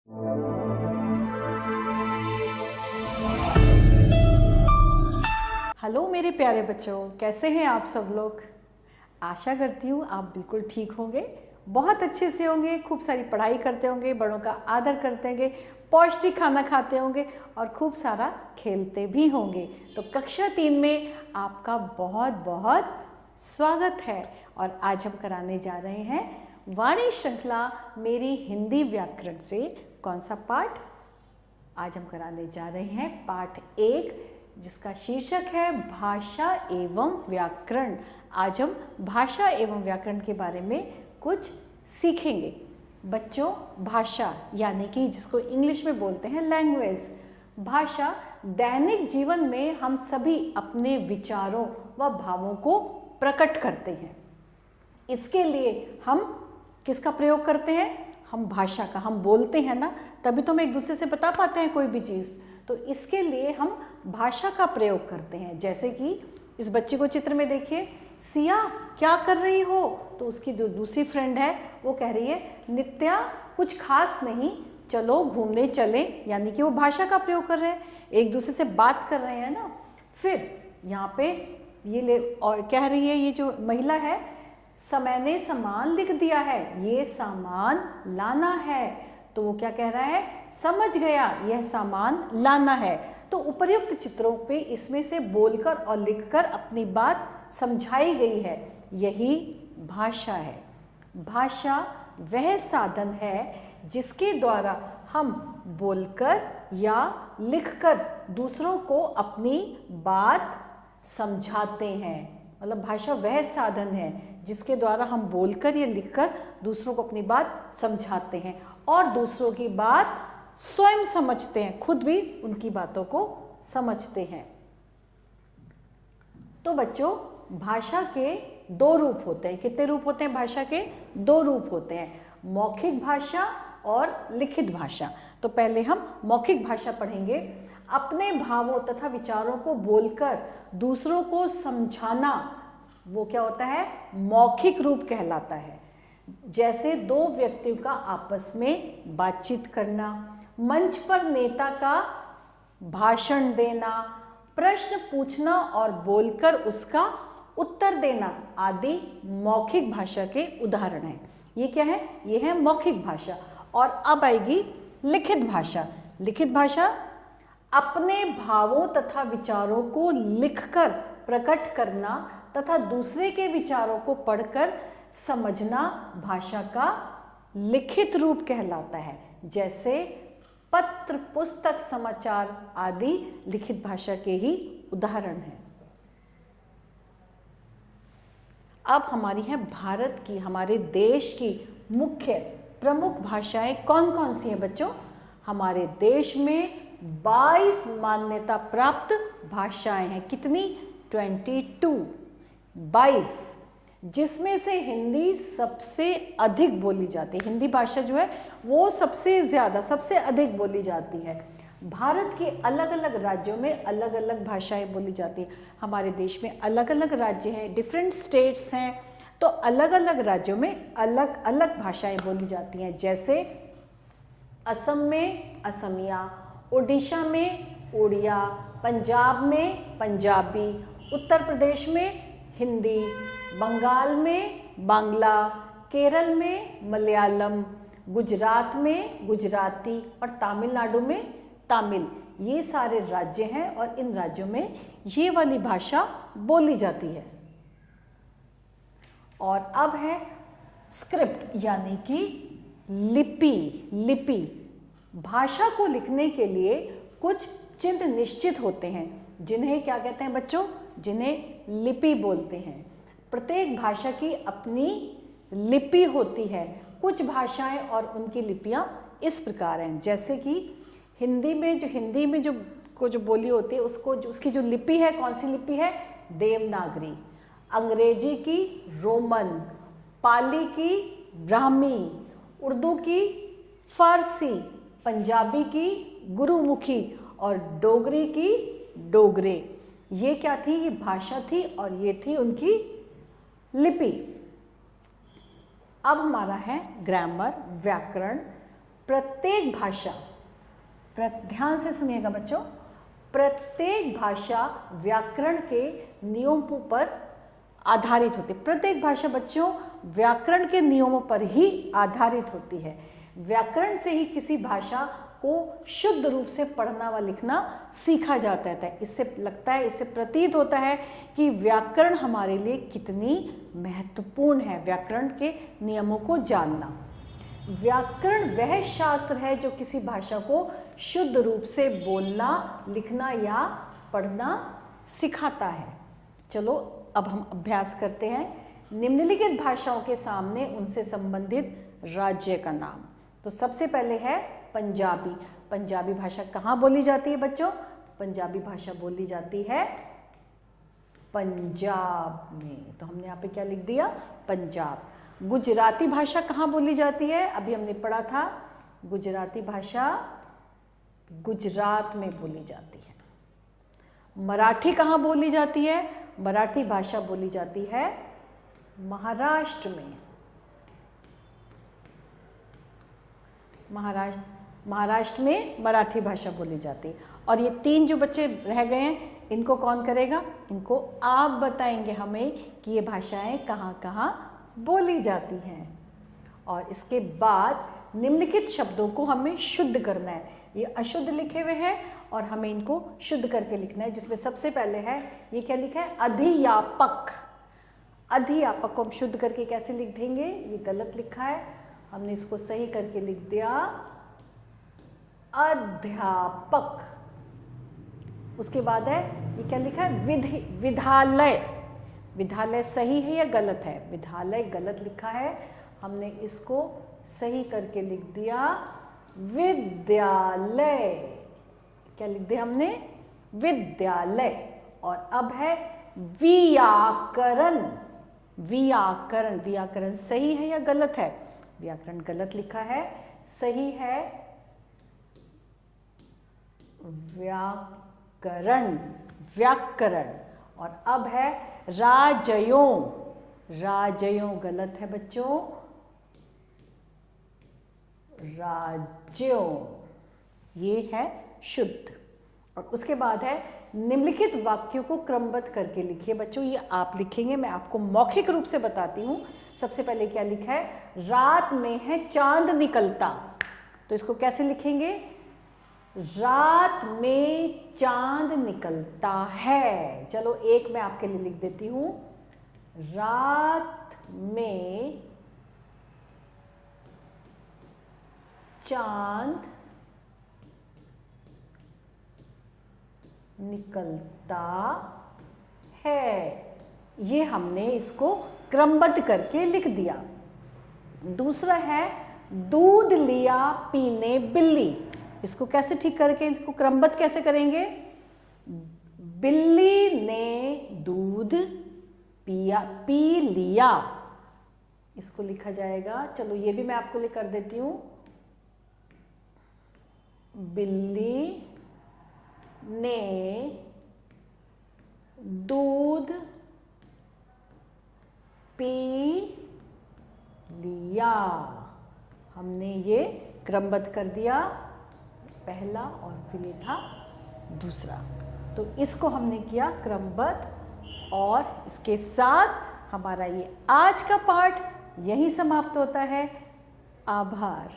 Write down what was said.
Hello मेरे प्यारे बच्चों, कैसे हैं आप सब लोग। आशा करती हूँ आप बिल्कुल ठीक होंगे, बहुत अच्छे से होंगे, खूब सारी पढ़ाई करते होंगे, बड़ों का आदर करते होंगे, पौष्टिक खाना खाते होंगे और खूब सारा खेलते भी होंगे। तो कक्षा 3 में आपका बहुत बहुत स्वागत है। और आज हम कराने जा रहे हैं वाणी श्रृंखला मेरी हिंदी व्याकरण से। कौन सा पाठ? आज हम कराने जा रहे हैं पाठ 1, जिसका शीर्षक है भाषा एवं व्याकरण। आज हम भाषा एवं व्याकरण के बारे में कुछ सीखेंगे। बच्चों, भाषा यानी कि जिसको इंग्लिश में बोलते हैं लैंग्वेज, भाषा दैनिक जीवन में हम सभी अपने विचारों व भावों को प्रकट करते हैं। इसके लिए हम किसका प्रयोग करते हैं? हम भाषा का। हम बोलते हैं ना, तभी तो हम एक दूसरे से बता पाते हैं कोई भी चीज़। तो इसके लिए हम भाषा का प्रयोग करते हैं। जैसे कि इस बच्चे को चित्र में देखिए, सिया क्या कर रही हो? तो उसकी जो दूसरी फ्रेंड है वो कह रही है नित्या कुछ खास नहीं, चलो घूमने चले, यानी कि वो भाषा का प्रयोग कर रहे हैं, एक दूसरे से बात कर रहे हैं ना। फिर यहाँ पे ये ले और कह रही है, ये जो महिला है, समय ने सामान लिख दिया है, ये सामान लाना है। तो वो क्या कह रहा है? समझ गया, यह सामान लाना है। तो उपर्युक्त चित्रों पे इसमें से बोलकर और लिखकर अपनी बात समझाई गई है। यही भाषा है। भाषा वह साधन है जिसके द्वारा हम बोलकर या लिखकर दूसरों को अपनी बात समझाते हैं। मतलब भाषा वह साधन है जिसके द्वारा हम बोलकर या लिखकर दूसरों को अपनी बात समझाते हैं और दूसरों की बात स्वयं समझते हैं, खुद भी उनकी बातों को समझते हैं। तो बच्चों, भाषा के 2 रूप होते हैं। कितने रूप होते हैं भाषा के? 2 रूप होते हैं, मौखिक भाषा और लिखित भाषा। तो पहले हम मौखिक भाषा पढ़ेंगे। अपने भावों तथा विचारों को बोलकर दूसरों को समझाना, वो क्या होता है? मौखिक रूप कहलाता है। जैसे 2 व्यक्तियों का आपस में बातचीत करना, मंच पर नेता का भाषण देना, प्रश्न पूछना और बोलकर उसका उत्तर देना आदि मौखिक भाषा के उदाहरण हैं। ये क्या है? ये है मौखिक भाषा। और अब आएगी लिखित भाषा। लिखित भाषा अपने भावों तथा विचारों को लिखकर प्रकट करना तथा दूसरे के विचारों को पढ़कर समझना भाषा का लिखित रूप कहलाता है। जैसे पत्र, पुस्तक, समाचार आदि लिखित भाषा के ही उदाहरण हैं। अब हमारी है भारत की, हमारे देश की मुख्य प्रमुख भाषाएं कौन कौन सी हैं बच्चों? हमारे देश में 22 मान्यता प्राप्त भाषाएं हैं। कितनी? 22, जिसमें से हिंदी सबसे अधिक बोली जाती है। हिंदी भाषा जो है वो सबसे ज़्यादा, सबसे अधिक बोली जाती है। भारत के अलग अलग राज्यों में अलग अलग भाषाएं बोली जाती हैं। हमारे देश में अलग अलग राज्य हैं, डिफरेंट स्टेट्स हैं, तो अलग अलग राज्यों में अलग अलग भाषाएं बोली जाती हैं। जैसे असम में असमिया, उड़ीसा में उड़िया, पंजाब में पंजाबी, उत्तर प्रदेश में हिंदी, बंगाल में बांग्ला, केरल में मलयालम, गुजरात में गुजराती और तमिलनाडु में तमिल। ये सारे राज्य हैं और इन राज्यों में ये वाली भाषा बोली जाती है। और अब है स्क्रिप्ट यानी कि लिपि। लिपि भाषा को लिखने के लिए कुछ चिन्ह निश्चित होते हैं, जिन्हें क्या कहते हैं बच्चों? जिन्हें लिपि बोलते हैं। प्रत्येक भाषा की अपनी लिपि होती है। कुछ भाषाएं और उनकी लिपियां इस प्रकार हैं। जैसे कि हिंदी में जो बोली होती है उसकी जो लिपि है, कौन सी लिपि है? देवनागरी। अंग्रेजी की रोमन, पाली की ब्राह्मी, उर्दू की फारसी, पंजाबी की गुरुमुखी और डोगरी की डोगरे। ये क्या थी? ये भाषा थी और ये थी उनकी लिपि। अब हमारा है ग्रामर, व्याकरण। प्रत्येक भाषा, ध्यान से सुनिएगा बच्चों, प्रत्येक भाषा व्याकरण के नियमों पर आधारित होती है। प्रत्येक भाषा बच्चों व्याकरण के नियमों पर ही आधारित होती है। व्याकरण से ही किसी भाषा को शुद्ध रूप से पढ़ना व लिखना सीखा जाता है। इससे लगता है, इससे प्रतीत होता है कि व्याकरण हमारे लिए कितनी महत्वपूर्ण है, व्याकरण के नियमों को जानना। व्याकरण वह शास्त्र है जो किसी भाषा को शुद्ध रूप से बोलना, लिखना या पढ़ना सिखाता है। चलो अब हम अभ्यास करते हैं। निम्नलिखित भाषाओं के सामने उनसे संबंधित राज्य का नाम। तो सबसे पहले है पंजाबी। पंजाबी भाषा कहाँ बोली जाती है बच्चों? पंजाबी भाषा बोली जाती है पंजाब में। तो हमने यहाँ पे क्या लिख दिया? पंजाब। गुजराती भाषा कहाँ बोली जाती है? अभी हमने पढ़ा था, गुजराती भाषा गुजरात में बोली जाती है। मराठी कहाँ बोली जाती है? मराठी भाषा बोली जाती है महाराष्ट्र में। महाराष्ट्र में मराठी भाषा बोली जाती है। और ये 3 जो बच्चे रह गए हैं, इनको कौन करेगा? इनको आप बताएंगे हमें कि ये भाषाएं कहाँ कहाँ बोली जाती हैं। और इसके बाद निम्नलिखित शब्दों को हमें शुद्ध करना है। ये अशुद्ध लिखे हुए हैं और हमें इनको शुद्ध करके लिखना है, जिसमें सबसे पहले है, ये क्या लिखा है? अधियापक। अधियापक को हम शुद्ध करके कैसे लिख देंगे? ये गलत लिखा है, हमने इसको सही करके लिख दिया अध्यापक। उसके बाद है, ये क्या लिखा है? विद्यालय। विद्यालय सही है या गलत है? विद्यालय गलत लिखा है, हमने इसको सही करके लिख दिया विद्यालय। क्या लिख दिया हमने? विद्यालय। और अब है व्याकरण। व्याकरण, व्याकरण सही है या गलत है? व्याकरण गलत लिखा है, सही है व्याकरण। व्याकरण। और अब है राजयों। राजयों गलत है बच्चों, राज्यों, ये है शुद्ध। और उसके बाद है निम्नलिखित वाक्यों को क्रमबद्ध करके लिखिए। बच्चों ये आप लिखेंगे, मैं आपको मौखिक रूप से बताती हूँ। सबसे पहले क्या लिखा है? रात में है चांद निकलता। तो इसको कैसे लिखेंगे? रात में चांद निकलता है। चलो एक मैं आपके लिए लिख देती हूं। रात में चांद निकलता है। ये हमने इसको क्रमबद्ध करके लिख दिया। दूसरा है दूध लिया पीने बिल्ली। इसको कैसे ठीक करके, इसको क्रमबद्ध कैसे करेंगे? बिल्ली ने दूध पी लिया, इसको लिखा जाएगा। चलो ये भी मैं आपको लिए कर देती हूं। बिल्ली ने दूध पी लिया। हमने ये क्रमबद्ध कर दिया, पहला और फिर ये था दूसरा। तो इसको हमने किया क्रमबद्ध। और इसके साथ हमारा ये आज का पाठ यहीं समाप्त होता है। आभार।